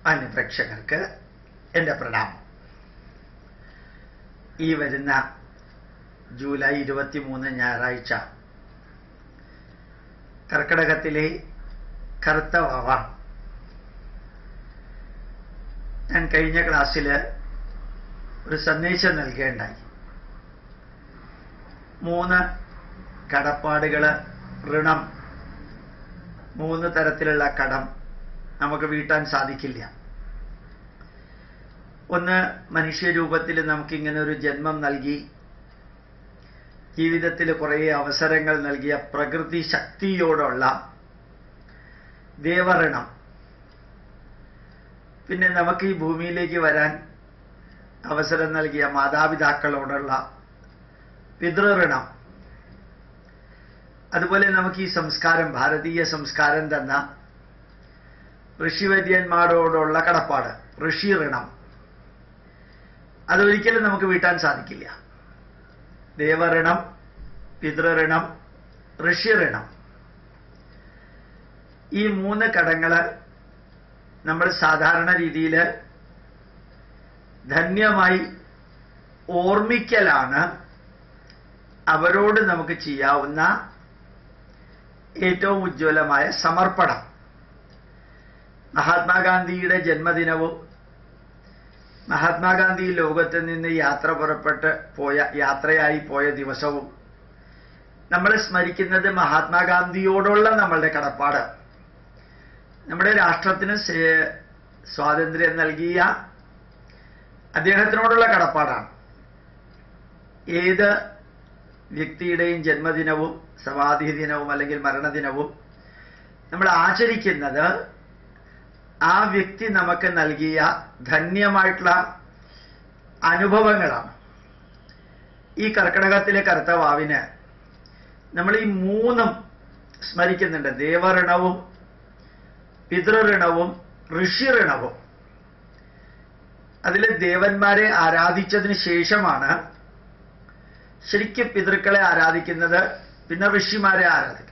മാന്യപ്രേക്ഷകർക്ക് എൻ്റെ പ്രണാമം. ഈ വരുന്ന ജൂലൈ 23 ഞായറാഴ്ച കർക്കിടകത്തിലെ കറുത്ത വാവ. ഞാൻ കഴിഞ്ഞ ക്ലാസ്സിൽ ഒരു സന്ദേശം നൽകുകയുണ്ടായി. 3 കടപ്പാടുകൾ, ഋണം, 3 തരത്തിലുള്ള കടം നമുക്ക് വീട്ടാൻ സാധിക്കില്ല. ഒന്ന്, മനുഷ്യരൂപത്തിൽ നമുക്കിങ്ങനെ ഒരു ജന്മം നൽകി ജീവിതത്തിൽ കുറേ അവസരങ്ങൾ നൽകിയ പ്രകൃതി ശക്തിയോടുള്ള ദേവഋണം. പിന്നെ നമുക്ക് ഈ ഭൂമിയിലേക്ക് വരാൻ അവസരം നൽകിയ മാതാപിതാക്കളോടുള്ള പിതൃഋണം. അതുപോലെ നമുക്ക് ഈ സംസ്കാരം, ഭാരതീയ സംസ്കാരം തന്ന ഋഷിവര്യന്മാരോടുള്ള കടപ്പാട്, ഋഷി ഋണം. അതൊരിക്കലും നമുക്ക് വീട്ടാൻ സാധിക്കില്ല. ദേവഋണം, പിതൃഋണം, ഋഷിഋണം. ഈ 3 കടങ്ങള് നമ്മൾ സാധാരണ രീതിയിൽ ധന്യമായി ഓർമ്മിക്കലാണ് അവരോട് നമുക്ക് ചെയ്യാവുന്ന ഏറ്റവും ഉജ്ജ്വലമായ സമർപ്പണം. മഹാത്മാഗാന്ധിയുടെ ജന്മദിനവും മഹാത്മാഗാന്ധി ലോകത്ത് നിന്ന് യാത്രയായി പോയ ദിവസവും നമ്മൾ സ്മരിക്കുന്നത് മഹാത്മാഗാന്ധിയോടുള്ള നമ്മളുടെ കടപ്പാട്, നമ്മുടെ രാഷ്ട്രത്തിന് സ്വാതന്ത്ര്യം നൽകിയ അദ്ദേഹത്തിനോടുള്ള കടപ്പാടാണ്. ഏത് വ്യക്തിയുടെയും ജന്മദിനവും സമാധി ദിനവും അല്ലെങ്കിൽ മരണദിനവും നമ്മൾ ആചരിക്കുന്നത് ആ വ്യക്തി നമുക്ക് നൽകിയ ധന്യമായിട്ടുള്ള അനുഭവങ്ങളാണ്. ഈ കർക്കിടകത്തിലെ കറുത്ത വാവിന് നമ്മൾ ഈ 3 സ്മരിക്കുന്നുണ്ട്. ദേവഋണവും പിതൃഋണവും ഋഷിഋണവും. അതിൽ ദേവന്മാരെ ആരാധിച്ചതിന് ശേഷമാണ് ശരിക്കും പിതൃക്കളെ ആരാധിക്കുന്നത്, പിന്നെ ഋഷിമാരെ ആരാധിക്കുന്നത്.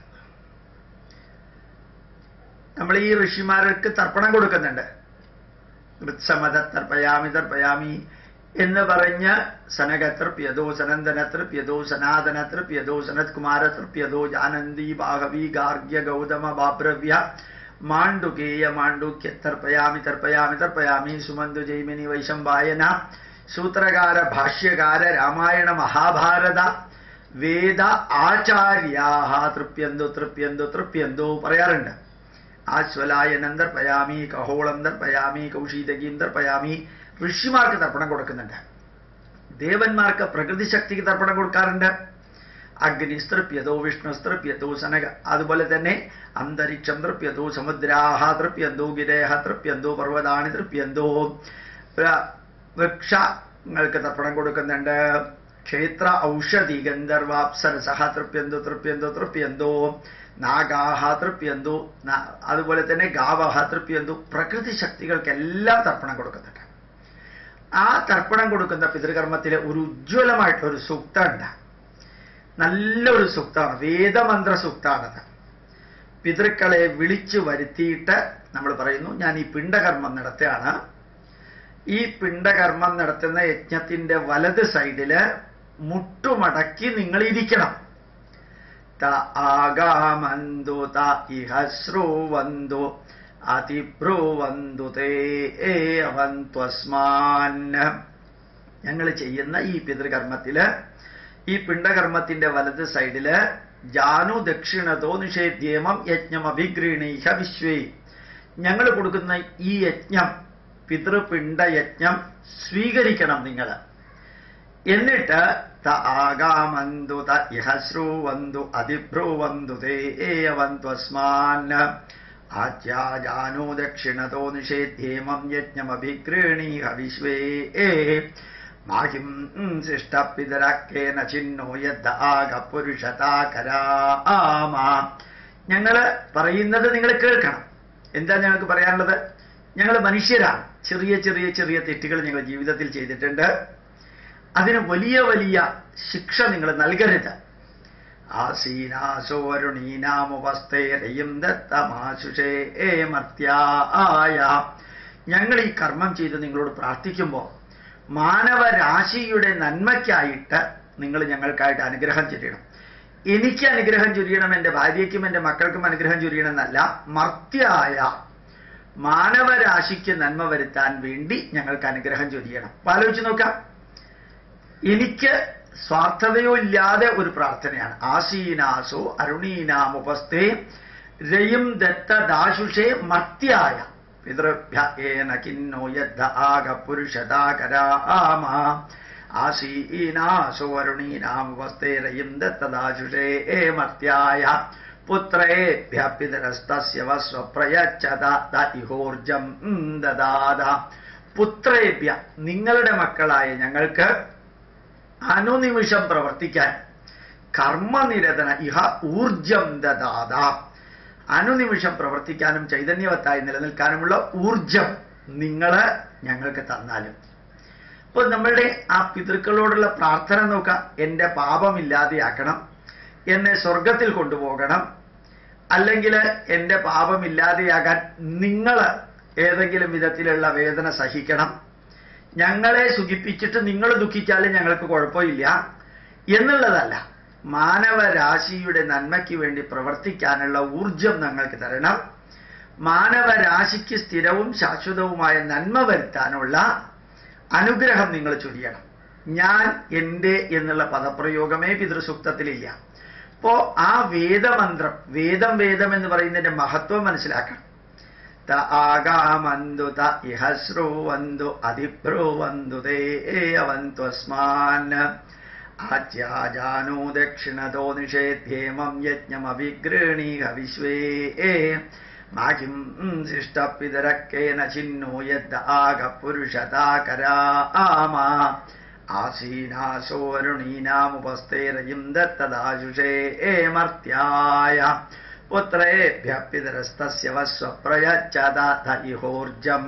നമ്മൾ ഈ ഋഷിമാർക്ക് തർപ്പണം കൊടുക്കുന്നുണ്ട്. വൃത്സമത തർപ്പയാമി തർപ്പയാമി എന്ന് പറഞ്ഞ് സനക തൃപ്യതോ, സനന്ദന തൃപ്യതോ, സനാതന തൃപ്യതോ, സനത് കുമാര തൃപ്യതോ, ജാനന്തി ബാഹവി ഗാർഗ്യ ഗൗതമ ബാബ്രവ്യ മാണ്ഡുകേയ മാണ്ഡുക്യ തർപ്പയാമി തർപ്പയാമി തർപ്പയാമി സുമന്തു ജൈമിനി വൈശംബായന സൂത്രകാര ഭാഷ്യകാര രാമായണ മഹാഭാരത വേദ ആചാര്യാഹ തൃപ്യന്തു തൃപ്യന്തു തൃപ്യന്തു പറയാറുണ്ട്. ആശ്വലായനം തർപ്പയാമി, കഹോളം തർപ്പയാമി, കൗശീതകീം തർപ്പയാമി. ഋഷിമാർക്ക് തർപ്പണം കൊടുക്കുന്നുണ്ട്. ദേവന്മാർക്ക് പ്രകൃതി ശക്തിക്ക് തർപ്പണം കൊടുക്കാറുണ്ട്. അഗ്നിസ്തൃപ്യതോ, വിഷ്ണുസ്തൃപ്യതോ, സനക. അതുപോലെ തന്നെ അന്തരിക്ഷം തൃപ്യതോ, സമുദ്രാഹ തൃപ്യന്തോ, ഗിരേഹ തൃപ്യന്തോ, പർവ്വതാണി തൃപ്യന്തോ. വൃക്ഷങ്ങൾക്ക് തർപ്പണം കൊടുക്കുന്നുണ്ട്. ക്ഷേത്ര ഔഷധി ഗന്ധർവാപ്സരസഹ തൃപ്യന്തോ തൃപ്യന്തോ തൃപ്യന്തോ. നാഗാഹ തൃപ്യന്തോ. അതുപോലെ തന്നെ ഗാവഹ തൃപ്യന്തോ. പ്രകൃതി ശക്തികൾക്കെല്ലാം തർപ്പണം കൊടുക്കുന്നുണ്ട്. ആ തർപ്പണം കൊടുക്കുന്ന പിതൃകർമ്മത്തിലെ ഒരു ഉജ്ജ്വലമായിട്ടൊരു സൂക്തമുണ്ട്. നല്ലൊരു സൂക്തമാണ്, വേദമന്ത്ര സൂക്താണത്. പിതൃക്കളെ വിളിച്ചു വരുത്തിയിട്ട് നമ്മൾ പറയുന്നു, ഞാൻ ഈ പിണ്ടകർമ്മം നടത്തുകയാണ്. ഈ പിണ്ടകർമ്മം നടത്തുന്ന യജ്ഞത്തിന്റെ വലത് സൈഡില് മുട്ടുമടക്കി നിങ്ങൾ ഇരിക്കണം. ത ആഗാമന്തു ത ഇഹശ്രുവന്തു അതിബ്രുവന്തു തേ അവന്ത്വസ്മാൻ. ഞങ്ങൾ ചെയ്യുന്ന ഈ പിതൃകർമ്മത്തില്, ഈ പിണ്ടകർമ്മത്തിന്റെ വലത് സൈഡില് ജാനു ദക്ഷിണതോ നിഷേധ്യമം യജ്ഞം അഭിഗൃണീഹ വിശ്വേ. ഞങ്ങൾ കൊടുക്കുന്ന ഈ യജ്ഞം, പിതൃപിണ്ഡ യജ്ഞം സ്വീകരിക്കണം നിങ്ങൾ. എന്നിട്ട് ത ആഗാമന്തു ത ഇഹശ്രുവന്തു അതിബ്രുവന്തു തേ അവന്ത്വസ്മാൻ ആജ്യാജാനോ ദക്ഷിണതോ നിഷേധ്യമം യജ്ഞം അഭിഗൃണീഹ വിശ്വേ മാഹിം ശിഷ്ടപിതരക്കേന ചിന്നോ യദ്ദ ആഗ പുരുഷതാകരാമ. ഞങ്ങൾ പറയുന്നത് നിങ്ങൾ കേൾക്കണം. എന്താ ഞങ്ങൾക്ക് പറയാനുള്ളത്? ഞങ്ങൾ മനുഷ്യരാണ്. ചെറിയ ചെറിയ ചെറിയ തെറ്റുകൾ ഞങ്ങൾ ജീവിതത്തിൽ ചെയ്തിട്ടുണ്ട്. അതിന് വലിയ വലിയ ശിക്ഷ നിങ്ങൾ നൽകരുത്. ആസീനാസോ വരുണീനാമുപസ്ഥേരയും ദത്തമാശുഷേ മർത്യായ. ഞങ്ങൾ ഈ കർമ്മം ചെയ്ത് നിങ്ങളോട് പ്രാർത്ഥിക്കുമ്പോൾ മാനവരാശിയുടെ നന്മയ്ക്കായിട്ട് നിങ്ങൾ ഞങ്ങൾക്കായിട്ട് അനുഗ്രഹം ചൊരിയണം. എനിക്ക് അനുഗ്രഹം ചൊരിയണം, എൻ്റെ ഭാര്യയ്ക്കും എൻ്റെ മക്കൾക്കും അനുഗ്രഹം ചൊരിയണം എന്നല്ല, മർത്യായ മാനവരാശിക്ക് നന്മ വരുത്താൻ വേണ്ടി ഞങ്ങൾക്ക് അനുഗ്രഹം ചൊരിയണം. ആലോചിച്ച് നോക്കാം. എനിക്ക് സ്വാർത്ഥതയോ ഇല്ലാതെ ഒരു പ്രാർത്ഥനയാണ്. ആസീനാസോ അരുണീനാമുപസ്ഥേ രയും ദത്തദാശുഷേ മർത്യായ പിതൃഭ്യേന കിന്നോ യദ്ധ ആഗ പുരുഷതാകരാമ ആസീനാസോ അരുണീനാമുപസ്ഥേ രയും ദത്തദാശുഷേ മർത്യായ പുത്രേഭ്യ പിതരസ്തസ്യ വസ്വ പ്രയച്ഛത ഇഹോർജം ദദാത. പുത്രേഭ്യ നിങ്ങളുടെ മക്കളായ ഞങ്ങൾക്ക് അനുനിമിഷം പ്രവർത്തിക്കാൻ കർമ്മനിരതന ഇഹ ഊർജം ദദാത. അനുനിമിഷം പ്രവർത്തിക്കാനും ചൈതന്യവത്തായി നിലനിൽക്കാനുമുള്ള ഊർജം നിങ്ങൾ ഞങ്ങൾക്ക് തന്നാലും. അപ്പോൾ നമ്മളുടെ ആ പിതൃക്കളോടുള്ള പ്രാർത്ഥന നോക്കാം. എൻ്റെ പാപമില്ലാതെയാക്കണം, എന്നെ സ്വർഗത്തിൽ കൊണ്ടുപോകണം, അല്ലെങ്കിൽ എൻ്റെ പാപമില്ലാതെയാകാൻ നിങ്ങൾ ഏതെങ്കിലും വിധത്തിലുള്ള വേദന സഹിക്കണം, ഞങ്ങളെ സുഖിപ്പിച്ചിട്ട് നിങ്ങൾ ദുഃഖിച്ചാലും ഞങ്ങൾക്ക് കുഴപ്പമില്ല എന്നുള്ളതല്ല. മാനവരാശിയുടെ നന്മയ്ക്ക് വേണ്ടി പ്രവർത്തിക്കാനുള്ള ഊർജം ഞങ്ങൾക്ക് തരണം. മാനവരാശിക്ക് സ്ഥിരവും ശാശ്വതവുമായ നന്മ വരുത്താനുള്ള അനുഗ്രഹം നിങ്ങൾ ചൊരിയണം. ഞാൻ എൻ്റെ എന്നുള്ള പദപ്രയോഗമേ പിതൃസൂക്തത്തിലില്ല. അപ്പോ ആ വേദമന്ത്രം, വേദം എന്ന് പറയുന്നതിന്റെ മഹത്വം മനസ്സിലാക്കണം. ത ആഗാമന്തു ത ഇഹശ്രുവന്തു അതിബ്രുവന്തു തേ അവന്ത്വസ്മാൻ ആച്യാജാനോ ദക്ഷിണതോ നിഷേധ്യേമം യജ്ഞമവിഗൃണീഹ വിശ്വേ മാകിം ശിഷ്ടപിതരക്കേന ചിന്നോ യദ്ദ ആഗ പുരുഷതാകരാമ ആസീനാസോ അരുണീനാമുപസ്ഥേരയും ദത്തദാശുഷേ മർത്യായ പുത്രേഭ്യ പിതരസ്തസ്യ വസ്വ പ്രയച്ഛത ഇഹോർജം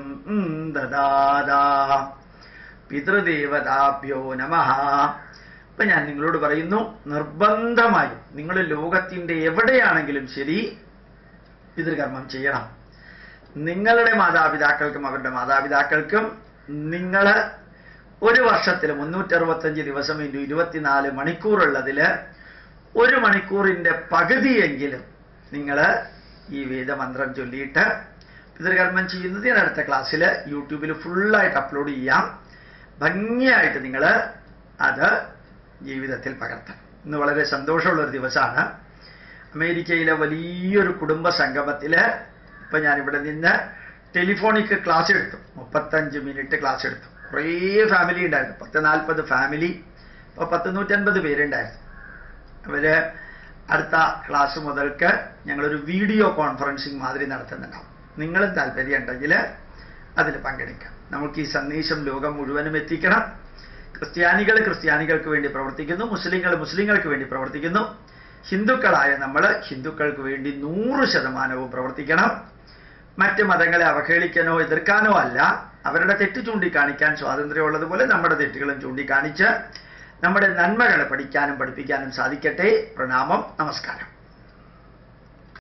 ദദാത. പിതൃദേവതാഭ്യോ നമഃ. അപ്പൊ ഞാൻ നിങ്ങളോട് പറയുന്നു, നിർബന്ധമായും നിങ്ങൾ ലോകത്തിന്റെ എവിടെയാണെങ്കിലും ശരി പിതൃകർമ്മം ചെയ്യണം. നിങ്ങളുടെ മാതാപിതാക്കൾക്കും അവരുടെ മാതാപിതാക്കൾക്കും നിങ്ങൾ ഒരു വർഷത്തിൽ 365 ദിവസം ഇൻറ്റു 24 മണിക്കൂറുള്ളതിൽ 1 മണിക്കൂറിൻ്റെ പകുതിയെങ്കിലും നിങ്ങൾ ഈ വേദമന്ത്രം ചൊല്ലിയിട്ട് പിതൃകർമ്മം ചെയ്യുന്നത് ഞാൻ അടുത്ത ക്ലാസ്സിൽ യൂട്യൂബിൽ ഫുള്ളായിട്ട് അപ്ലോഡ് ചെയ്യാം. ഭംഗിയായിട്ട് നിങ്ങൾ അത് ജീവിതത്തിൽ പകർത്തണം. ഇന്ന് വളരെ സന്തോഷമുള്ളൊരു ദിവസമാണ്. അമേരിക്കയിലെ വലിയൊരു കുടുംബ സംഗമത്തിൽ ഇപ്പം ഞാനിവിടെ നിന്ന് ടെലിഫോണിക് ക്ലാസ് എടുത്തു. 35 മിനിറ്റ് ക്ലാസ് എടുത്തു. കുറേ ഫാമിലി ഉണ്ടായിരുന്നു, 10-40 ഫാമിലി. ഇപ്പോൾ 150 പേരുണ്ടായിരുന്നു. അവർ അടുത്ത ക്ലാസ് മുതൽക്ക് ഞങ്ങളൊരു വീഡിയോ കോൺഫറൻസിങ് മാതിരി നടത്തുന്നുണ്ടാവും. നിങ്ങളും താല്പര്യം ഉണ്ടെങ്കിൽ അതിൽ പങ്കെടുക്കാം. നമുക്ക് ഈ സന്ദേശം ലോകം മുഴുവനും എത്തിക്കണം. ക്രിസ്ത്യാനികൾ ക്രിസ്ത്യാനികൾക്ക് വേണ്ടി പ്രവർത്തിക്കുന്നു, മുസ്ലിങ്ങൾ മുസ്ലിങ്ങൾക്ക് വേണ്ടി പ്രവർത്തിക്കുന്നു. ഹിന്ദുക്കളായ നമ്മൾ ഹിന്ദുക്കൾക്ക് വേണ്ടി 100% പ്രവർത്തിക്കണം. മറ്റ് മതങ്ങളെ അവഹേളിക്കാനോ എതിർക്കാനോ അല്ല, അവരുടെ തെറ്റ് ചൂണ്ടിക്കാണിക്കാൻ സ്വാതന്ത്ര്യമുള്ളതുപോലെ നമ്മുടെ തെറ്റുകളും ചൂണ്ടിക്കാണിച്ച് നമ്മുടെ നന്മകളെ പഠിക്കാനും പഠിപ്പിക്കാനും സാധിക്കട്ടെ. പ്രണാമം, നമസ്കാരം.